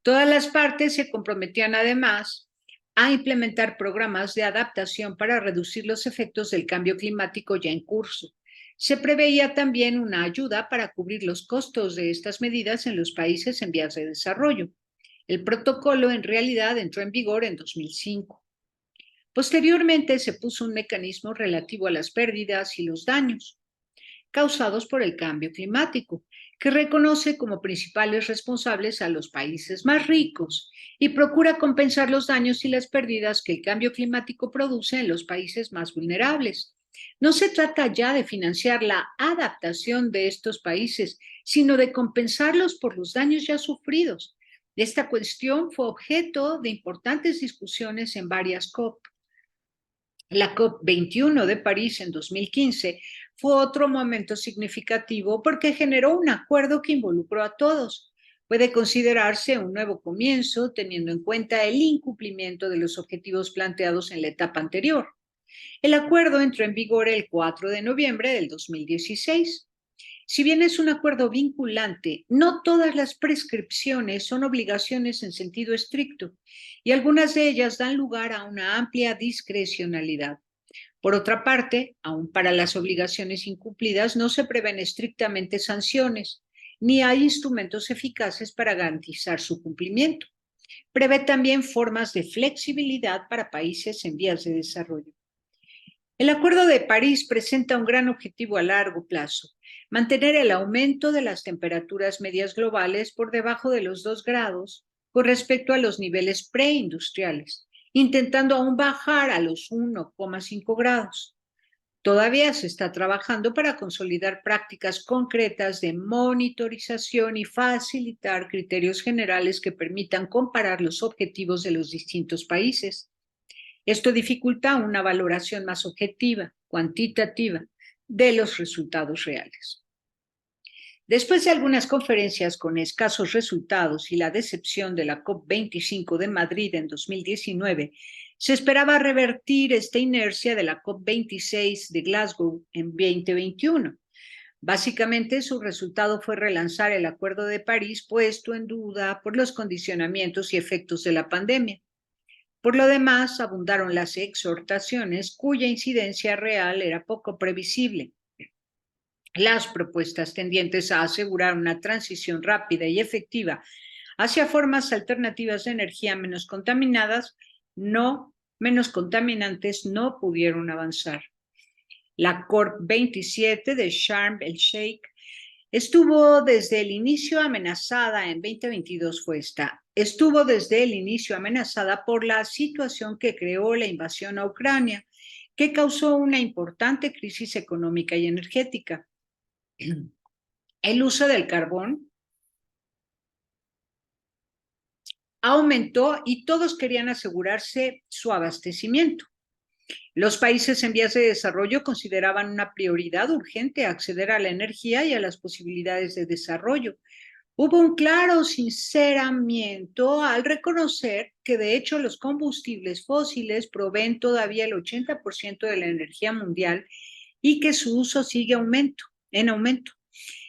Speaker 1: Todas las partes se comprometían además a implementar programas de adaptación para reducir los efectos del cambio climático ya en curso. Se preveía también una ayuda para cubrir los costos de estas medidas en los países en vías de desarrollo. El protocolo en realidad entró en vigor en 2005. Posteriormente se puso un mecanismo relativo a las pérdidas y los daños causados por el cambio climático, que reconoce como principales responsables a los países más ricos y procura compensar los daños y las pérdidas que el cambio climático produce en los países más vulnerables. No se trata ya de financiar la adaptación de estos países, sino de compensarlos por los daños ya sufridos. Esta cuestión fue objeto de importantes discusiones en varias COP. La COP21 de París en 2015 fue otro momento significativo porque generó un acuerdo que involucró a todos. Puede considerarse un nuevo comienzo teniendo en cuenta el incumplimiento de los objetivos planteados en la etapa anterior. El acuerdo entró en vigor el 4 de noviembre del 2016. Si bien es un acuerdo vinculante, no todas las prescripciones son obligaciones en sentido estricto y algunas de ellas dan lugar a una amplia discrecionalidad. Por otra parte, aun para las obligaciones incumplidas no se prevén estrictamente sanciones, ni hay instrumentos eficaces para garantizar su cumplimiento. Prevé también formas de flexibilidad para países en vías de desarrollo. El Acuerdo de París presenta un gran objetivo a largo plazo: mantener el aumento de las temperaturas medias globales por debajo de los 2 grados con respecto a los niveles preindustriales, intentando aún bajar a los 1,5 grados. Todavía se está trabajando para consolidar prácticas concretas de monitorización y facilitar criterios generales que permitan comparar los objetivos de los distintos países. Esto dificulta una valoración más objetiva, cuantitativa, de los resultados reales. Después de algunas conferencias con escasos resultados y la decepción de la COP25 de Madrid en 2019, se esperaba revertir esta inercia de la COP26 de Glasgow en 2021. Básicamente, su resultado fue relanzar el Acuerdo de París puesto en duda por los condicionamientos y efectos de la pandemia. Por lo demás, abundaron las exhortaciones cuya incidencia real era poco previsible. Las propuestas tendientes a asegurar una transición rápida y efectiva hacia formas alternativas de energía menos contaminantes no pudieron avanzar. La COP27 de Sharm el-Sheikh estuvo desde el inicio amenazada, en 2022 estuvo desde el inicio amenazada por la situación que creó la invasión a Ucrania, que causó una importante crisis económica y energética. El uso del carbón aumentó y todos querían asegurarse su abastecimiento. Los países en vías de desarrollo consideraban una prioridad urgente acceder a la energía y a las posibilidades de desarrollo. Hubo un claro sinceramiento al reconocer que, de hecho, los combustibles fósiles proveen todavía el 80% de la energía mundial y que su uso sigue en aumento.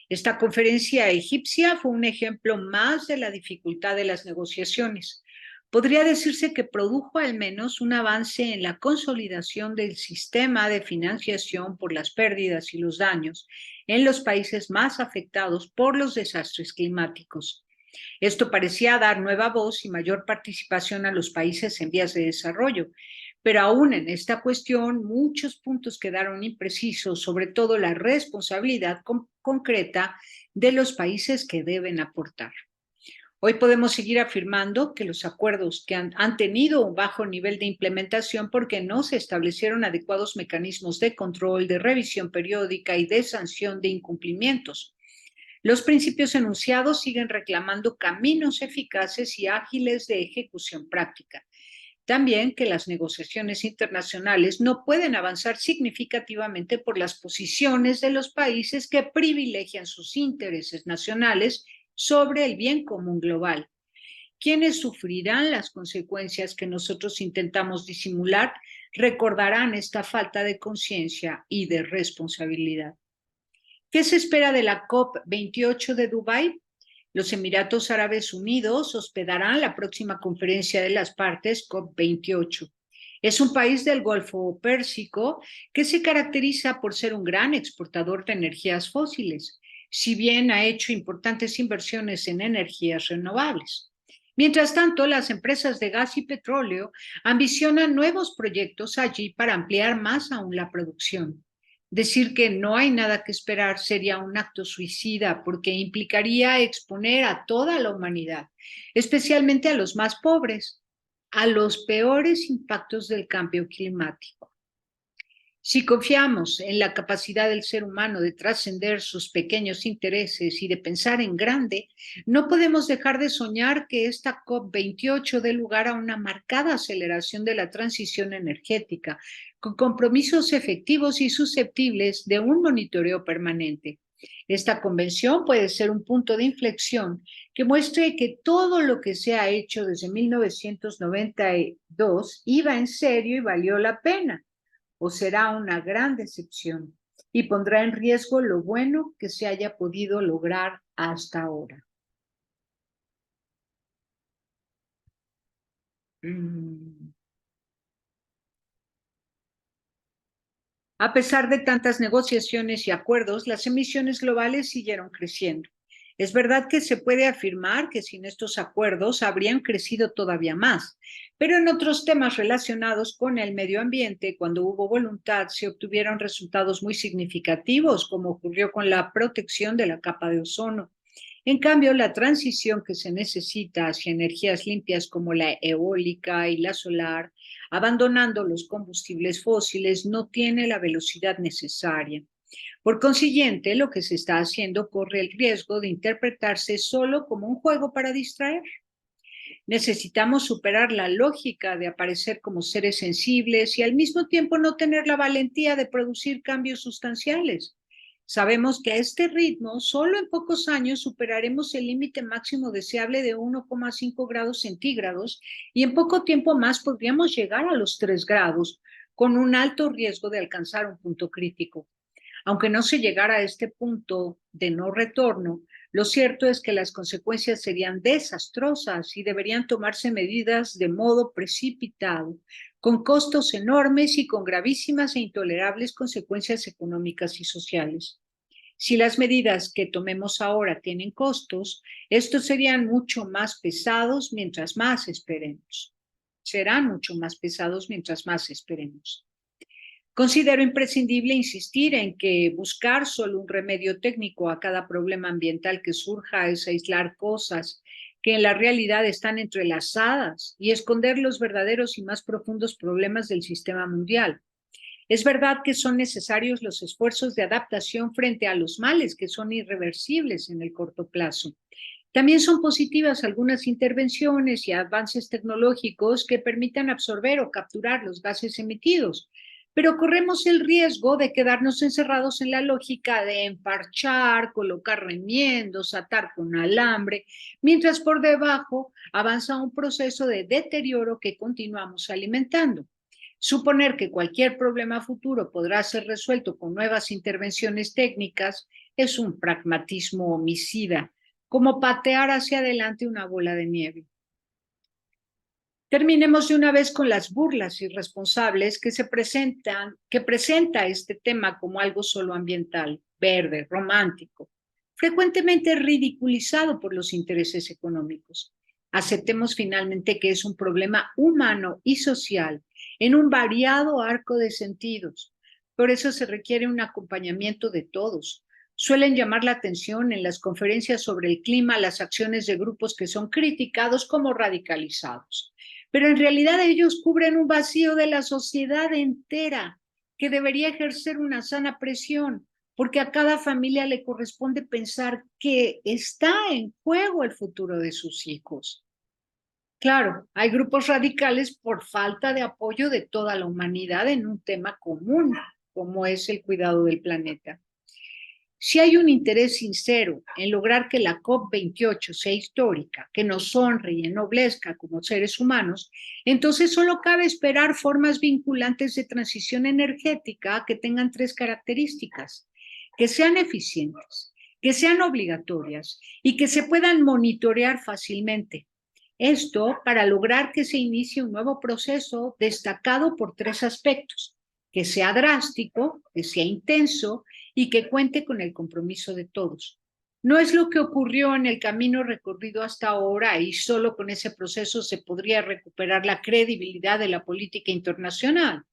Speaker 1: Esta conferencia egipcia fue un ejemplo más de la dificultad de las negociaciones. Podría decirse que produjo al menos un avance en la consolidación del sistema de financiación por las pérdidas y los daños en los países más afectados por los desastres climáticos. Esto parecía dar nueva voz y mayor participación a los países en vías de desarrollo, pero aún en esta cuestión muchos puntos quedaron imprecisos, sobre todo la responsabilidad concreta de los países que deben aportar. Hoy podemos seguir afirmando que los acuerdos que han tenido un bajo nivel de implementación porque no se establecieron adecuados mecanismos de control, de revisión periódica y de sanción de incumplimientos. Los principios enunciados siguen reclamando caminos eficaces y ágiles de ejecución práctica. También que las negociaciones internacionales no pueden avanzar significativamente por las posiciones de los países que privilegian sus intereses nacionales sobre el bien común global. Quienes sufrirán las consecuencias que nosotros intentamos disimular recordarán esta falta de conciencia y de responsabilidad. ¿Qué se espera de la COP28 de Dubái? Los Emiratos Árabes Unidos hospedarán la próxima conferencia de las partes COP28. Es un país del Golfo Pérsico que se caracteriza por ser un gran exportador de energías fósiles, si bien ha hecho importantes inversiones en energías renovables. Mientras tanto, las empresas de gas y petróleo ambicionan nuevos proyectos allí para ampliar más aún la producción. Decir que no hay nada que esperar sería un acto suicida porque implicaría exponer a toda la humanidad, especialmente a los más pobres, a los peores impactos del cambio climático. Si confiamos en la capacidad del ser humano de trascender sus pequeños intereses y de pensar en grande, no podemos dejar de soñar que esta COP28 dé lugar a una marcada aceleración de la transición energética, con compromisos efectivos y susceptibles de un monitoreo permanente. Esta convención puede ser un punto de inflexión que muestre que todo lo que se ha hecho desde 1992 iba en serio y valió la pena, o será una gran decepción y pondrá en riesgo lo bueno que se haya podido lograr hasta ahora. A pesar de tantas negociaciones y acuerdos, las emisiones globales siguieron creciendo. Es verdad que se puede afirmar que sin estos acuerdos habrían crecido todavía más, pero en otros temas relacionados con el medio ambiente, cuando hubo voluntad, se obtuvieron resultados muy significativos, como ocurrió con la protección de la capa de ozono. En cambio, la transición que se necesita hacia energías limpias como la eólica y la solar, abandonando los combustibles fósiles, no tiene la velocidad necesaria. Por consiguiente, lo que se está haciendo corre el riesgo de interpretarse solo como un juego para distraer. Necesitamos superar la lógica de aparecer como seres sensibles y al mismo tiempo no tener la valentía de producir cambios sustanciales. Sabemos que a este ritmo, solo en pocos años superaremos el límite máximo deseable de 1,5 grados centígrados y en poco tiempo más podríamos llegar a los 3 grados, con un alto riesgo de alcanzar un punto crítico. Aunque no se llegara a este punto de no retorno, lo cierto es que las consecuencias serían desastrosas y deberían tomarse medidas de modo precipitado, con costos enormes y con gravísimas e intolerables consecuencias económicas y sociales. Si las medidas que tomemos ahora tienen costos, estos serían mucho más pesados mientras más esperemos. Serán mucho más pesados mientras más esperemos. Considero imprescindible insistir en que buscar solo un remedio técnico a cada problema ambiental que surja es aislar cosas que en la realidad están entrelazadas y esconder los verdaderos y más profundos problemas del sistema mundial. Es verdad que son necesarios los esfuerzos de adaptación frente a los males que son irreversibles en el corto plazo. También son positivas algunas intervenciones y avances tecnológicos que permitan absorber o capturar los gases emitidos, pero corremos el riesgo de quedarnos encerrados en la lógica de emparchar, colocar remiendos, atar con alambre, mientras por debajo avanza un proceso de deterioro que continuamos alimentando. Suponer que cualquier problema futuro podrá ser resuelto con nuevas intervenciones técnicas es un pragmatismo homicida, como patear hacia adelante una bola de nieve. Terminemos de una vez con las burlas irresponsables que presenta este tema como algo solo ambiental, verde, romántico, frecuentemente ridiculizado por los intereses económicos. Aceptemos finalmente que es un problema humano y social en un variado arco de sentidos. Por eso se requiere un acompañamiento de todos. Suelen llamar la atención en las conferencias sobre el clima las acciones de grupos que son criticados como radicalizados, pero en realidad ellos cubren un vacío de la sociedad entera que debería ejercer una sana presión, porque a cada familia le corresponde pensar que está en juego el futuro de sus hijos. Claro, hay grupos radicales por falta de apoyo de toda la humanidad en un tema común, como es el cuidado del planeta. Si hay un interés sincero en lograr que la COP28 sea histórica, que nos honre y ennoblezca como seres humanos, entonces solo cabe esperar formas vinculantes de transición energética que tengan 3 características: que sean eficientes, que sean obligatorias y que se puedan monitorear fácilmente. Esto para lograr que se inicie un nuevo proceso destacado por 3 aspectos: que sea drástico, que sea intenso y que cuente con el compromiso de todos. No es lo que ocurrió en el camino recorrido hasta ahora y solo con ese proceso se podría recuperar la credibilidad de la política internacional,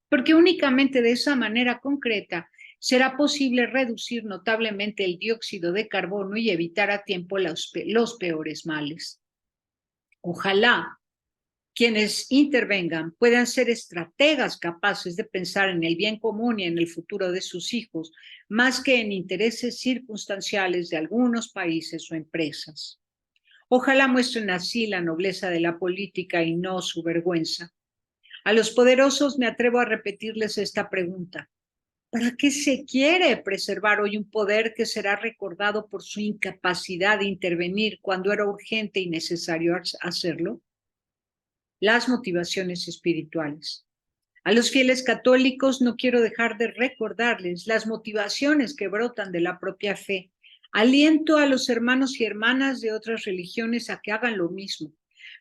Speaker 1: porque únicamente de esa manera concreta será posible reducir notablemente el dióxido de carbono y evitar a tiempo los peores males. Ojalá quienes intervengan puedan ser estrategas capaces de pensar en el bien común y en el futuro de sus hijos, más que en intereses circunstanciales de algunos países o empresas. Ojalá muestren así la nobleza de la política y no su vergüenza. A los poderosos me atrevo a repetirles esta pregunta: ¿Para qué se quiere preservar hoy un poder que será recordado por su incapacidad de intervenir cuando era urgente y necesario hacerlo? Las motivaciones espirituales. A los fieles católicos no quiero dejar de recordarles las motivaciones que brotan de la propia fe. Aliento a los hermanos y hermanas de otras religiones a que hagan lo mismo,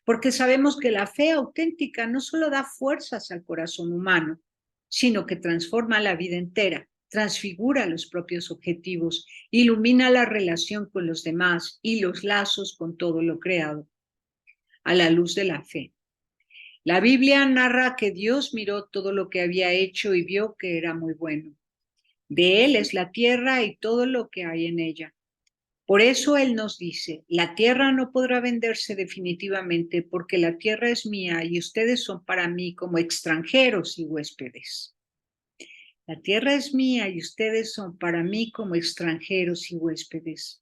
Speaker 1: porque sabemos que la fe auténtica no solo da fuerzas al corazón humano, sino que transforma la vida entera, transfigura los propios objetivos, ilumina la relación con los demás y los lazos con todo lo creado. A la luz de la fe. La Biblia narra que Dios miró todo lo que había hecho y vio que era muy bueno. De Él es la tierra y todo lo que hay en ella. Por eso Él nos dice, la tierra no podrá venderse definitivamente porque la tierra es mía y ustedes son para mí como extranjeros y huéspedes. La tierra es mía y ustedes son para mí como extranjeros y huéspedes.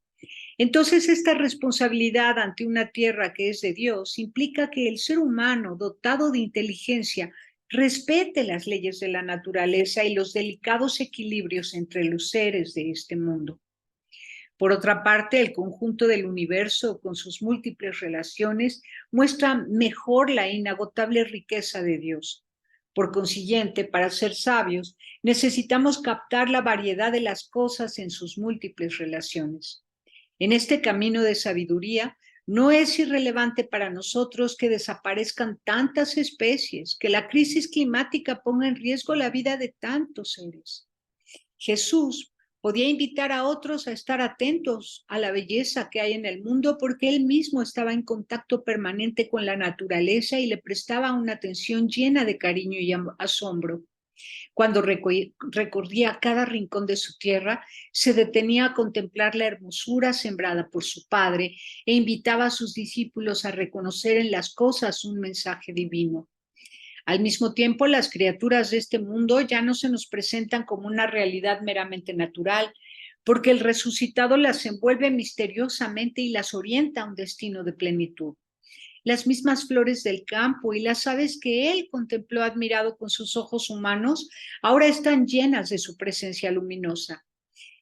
Speaker 1: Entonces, esta responsabilidad ante una tierra que es de Dios implica que el ser humano dotado de inteligencia respete las leyes de la naturaleza y los delicados equilibrios entre los seres de este mundo. Por otra parte, el conjunto del universo, con sus múltiples relaciones, muestra mejor la inagotable riqueza de Dios. Por consiguiente, para ser sabios, necesitamos captar la variedad de las cosas en sus múltiples relaciones. En este camino de sabiduría, no es irrelevante para nosotros que desaparezcan tantas especies, que la crisis climática ponga en riesgo la vida de tantos seres. Jesús podía invitar a otros a estar atentos a la belleza que hay en el mundo porque él mismo estaba en contacto permanente con la naturaleza y le prestaba una atención llena de cariño y asombro. Cuando recorría cada rincón de su tierra, se detenía a contemplar la hermosura sembrada por su Padre e invitaba a sus discípulos a reconocer en las cosas un mensaje divino. Al mismo tiempo, las criaturas de este mundo ya no se nos presentan como una realidad meramente natural, porque el resucitado las envuelve misteriosamente y las orienta a un destino de plenitud. Las mismas flores del campo y las aves que él contempló admirado con sus ojos humanos, ahora están llenas de su presencia luminosa.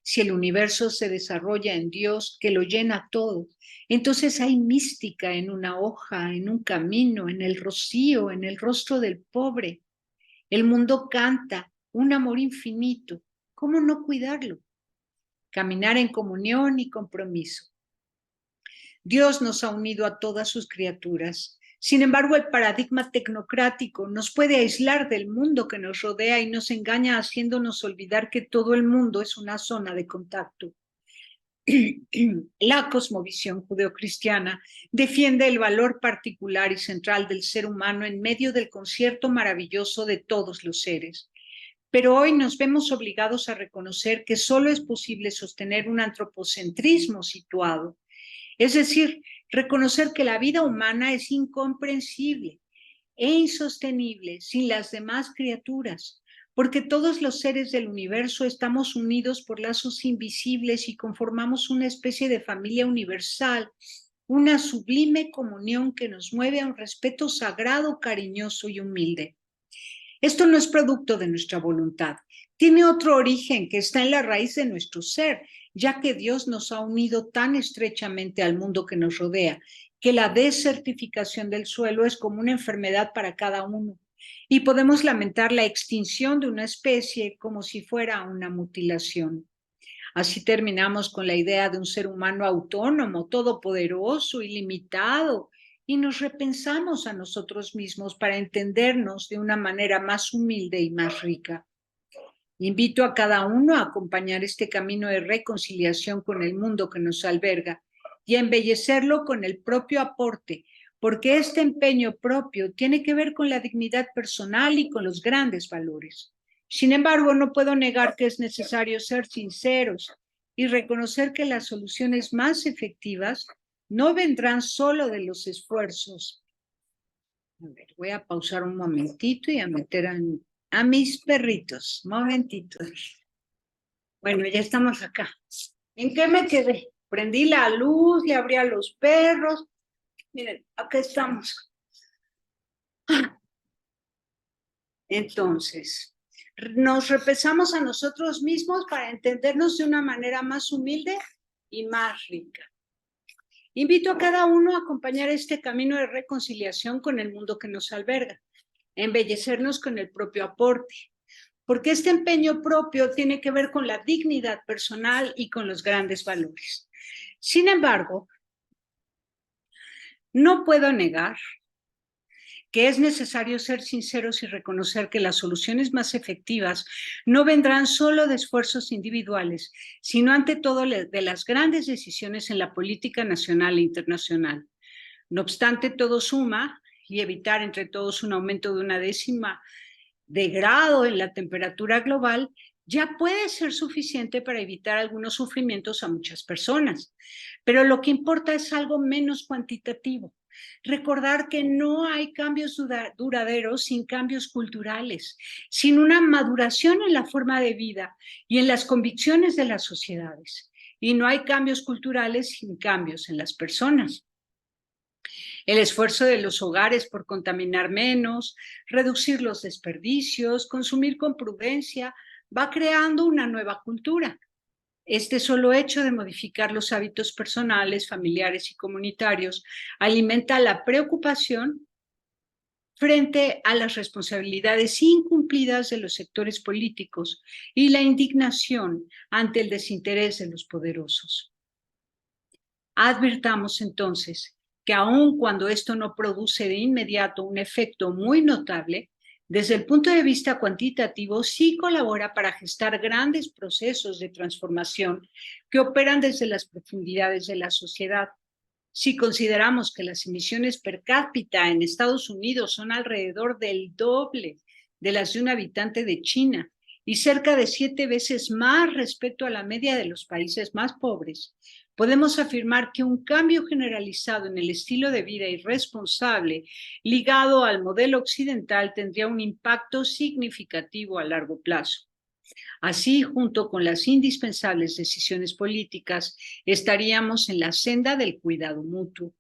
Speaker 1: Si el universo se desarrolla en Dios, que lo llena todo, entonces hay mística en una hoja, en un camino, en el rocío, en el rostro del pobre. El mundo canta un amor infinito. ¿Cómo no cuidarlo? Caminar en comunión y compromiso. Dios nos ha unido a todas sus criaturas. Sin embargo, el paradigma tecnocrático nos puede aislar del mundo que nos rodea y nos engaña haciéndonos olvidar que todo el mundo es una zona de contacto. La cosmovisión judeocristiana defiende el valor particular y central del ser humano en medio del concierto maravilloso de todos los seres. Pero hoy nos vemos obligados a reconocer que solo es posible sostener un antropocentrismo situado, es decir, reconocer que la vida humana es incomprensible e insostenible sin las demás criaturas, porque todos los seres del universo estamos unidos por lazos invisibles y conformamos una especie de familia universal, una sublime comunión que nos mueve a un respeto sagrado, cariñoso y humilde. Esto no es producto de nuestra voluntad, tiene otro origen que está en la raíz de nuestro ser, ya que Dios nos ha unido tan estrechamente al mundo que nos rodea, que la desertificación del suelo es como una enfermedad para cada uno, y podemos lamentar la extinción de una especie como si fuera una mutilación. Así terminamos con la idea de un ser humano autónomo, todopoderoso, ilimitado, y nos repensamos a nosotros mismos para entendernos de una manera más humilde y más rica. Invito a cada uno a acompañar este camino de reconciliación con el mundo que nos alberga y a embellecerlo con el propio aporte, porque este empeño propio tiene que ver con la dignidad personal y con los grandes valores. Sin embargo, no puedo negar que es necesario ser sinceros y reconocer que las soluciones más efectivas no vendrán solo de los esfuerzos. A ver, voy a pausar un momentito y a meter a mis perritos. Momentito. Bueno, ya estamos acá. ¿En qué me quedé? Prendí la luz, le abrí a los perros. Miren, acá estamos. Entonces, Nos repensamos a nosotros mismos para entendernos de una manera más humilde y más rica. Invito a cada uno a acompañar este camino de reconciliación con el mundo que nos alberga, embellecernos con el propio aporte, porque este empeño propio tiene que ver con la dignidad personal y con los grandes valores. Sin embargo, no puedo negar que es necesario ser sinceros y reconocer que las soluciones más efectivas no vendrán solo de esfuerzos individuales, sino ante todo de las grandes decisiones en la política nacional e internacional. No obstante, todo suma y evitar entre todos un aumento de 1/10 de grado en la temperatura global ya puede ser suficiente para evitar algunos sufrimientos a muchas personas. Pero lo que importa es algo menos cuantitativo. Recordar que no hay cambios duraderos sin cambios culturales, sin una maduración en la forma de vida y en las convicciones de las sociedades. Y no hay cambios culturales sin cambios en las personas. El esfuerzo de los hogares por contaminar menos, reducir los desperdicios, consumir con prudencia, va creando una nueva cultura. Este solo hecho de modificar los hábitos personales, familiares y comunitarios alimenta la preocupación frente a las responsabilidades incumplidas de los sectores políticos y la indignación ante el desinterés de los poderosos. Advirtamos entonces que aun cuando esto no produce de inmediato un efecto muy notable, desde el punto de vista cuantitativo sí colabora para gestar grandes procesos de transformación que operan desde las profundidades de la sociedad. Si consideramos que las emisiones per cápita en Estados Unidos son alrededor del doble de las de un habitante de China y cerca de 7 veces más respecto a la media de los países más pobres, podemos afirmar que un cambio generalizado en el estilo de vida irresponsable ligado al modelo occidental tendría un impacto significativo a largo plazo. Así, junto con las indispensables decisiones políticas, estaríamos en la senda del cuidado mutuo.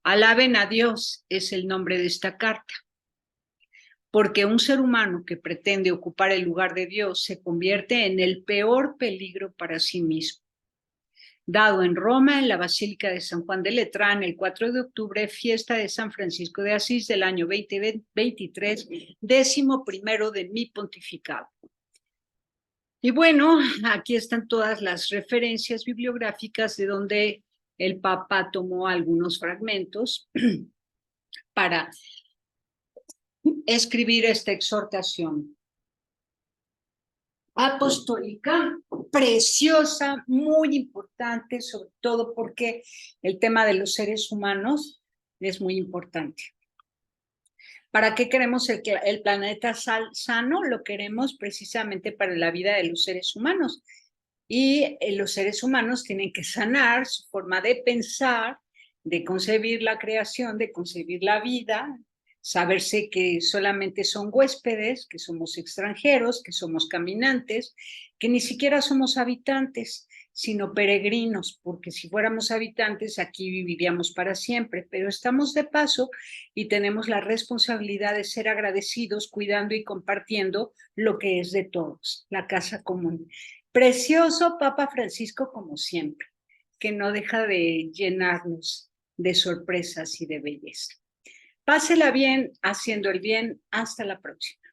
Speaker 1: Alaben a Dios es el nombre de esta carta, porque un ser humano que pretende ocupar el lugar de Dios se convierte en el peor peligro para sí mismo. Dado en Roma, en la Basílica de San Juan de Letrán, el 4 de octubre, fiesta de San Francisco de Asís del año 2023, 11º de mi pontificado. Y bueno, aquí están todas las referencias bibliográficas de donde el Papa tomó algunos fragmentos para escribir esta exhortación apostólica, preciosa, muy importante, sobre todo porque el tema de los seres humanos es muy importante. ¿Para qué queremos el planeta sano? Lo queremos precisamente para la vida de los seres humanos. Y los seres humanos tienen que sanar su forma de pensar, de concebir la creación, de concebir la vida, saberse que solamente son huéspedes, que somos extranjeros, que somos caminantes, que ni siquiera somos habitantes, sino peregrinos, porque si fuéramos habitantes aquí viviríamos para siempre, pero estamos de paso y tenemos la responsabilidad de ser agradecidos, cuidando y compartiendo lo que es de todos, la casa común. Precioso Papa Francisco como siempre, que no deja de llenarnos de sorpresas y de belleza. Pásela bien haciendo el bien. Hasta la próxima.